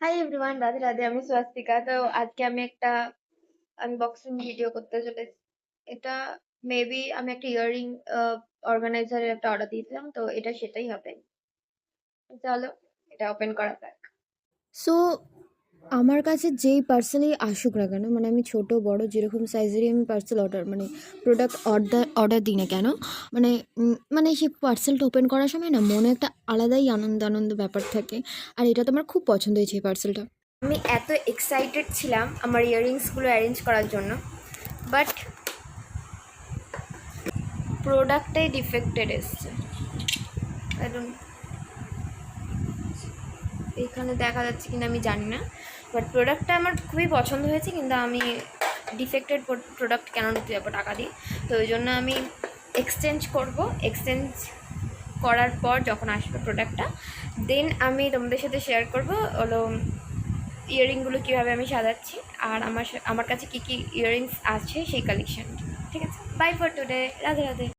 Hi everyone, Radhe Radhe. আমি স্বাস্তিকা। তো আজকে আমি একটা আনবক্সিং ভিডিও করতে চলেছি। এটা মেবি আমি একটা ইয়াররিং অর্গানাইজারের একটা অর্ডার দিয়েছিলাম, তো এটা সেটাই হবে। চলো এটা ওপেন করা যাক। সো আমার কাছে যেই পার্সেলই আসুক না কেন, মানে আমি ছোট বড় যেরকম সাইজেরই আমি পার্সেল মানে প্রোডাক্ট অর্ডার দিই না কেন, মানে সেই পার্সেলটা ওপেন করার সময় না মনে একটা আলাদাই আনন্দ আনন্দ ব্যাপার থাকে। আর এটা তো আমার খুব পছন্দ হয়েছে এই পার্সেলটা। আমি এত এক্সাইটেড ছিলাম আমার ইয়াররিংসগুলো অ্যারেঞ্জ করার জন্য, বাট প্রোডাক্টটাই ডিফেক্টেড এসছে। এখানে দেখা যাচ্ছে কিনা আমি জানি না, বাট প্রোডাক্টটা আমার খুবই পছন্দ হয়েছে, কিন্তু আমি ডিফেক্টেড প্রোডাক্ট কেন নিতে যাবো টাকা দিয়ে। তো ওই জন্য আমি এক্সচেঞ্জ করার পর যখন আসবে প্রোডাক্টটা, দেন আমি তোমাদের সাথে শেয়ার করবো হলো ইয়াররিংগুলো কীভাবে আমি সাজাচ্ছি, আর আমার কাছে কী কী ইয়াররিংস আছে সেই কালেকশন। ঠিক আছে, bye for today, Radhe Radhe.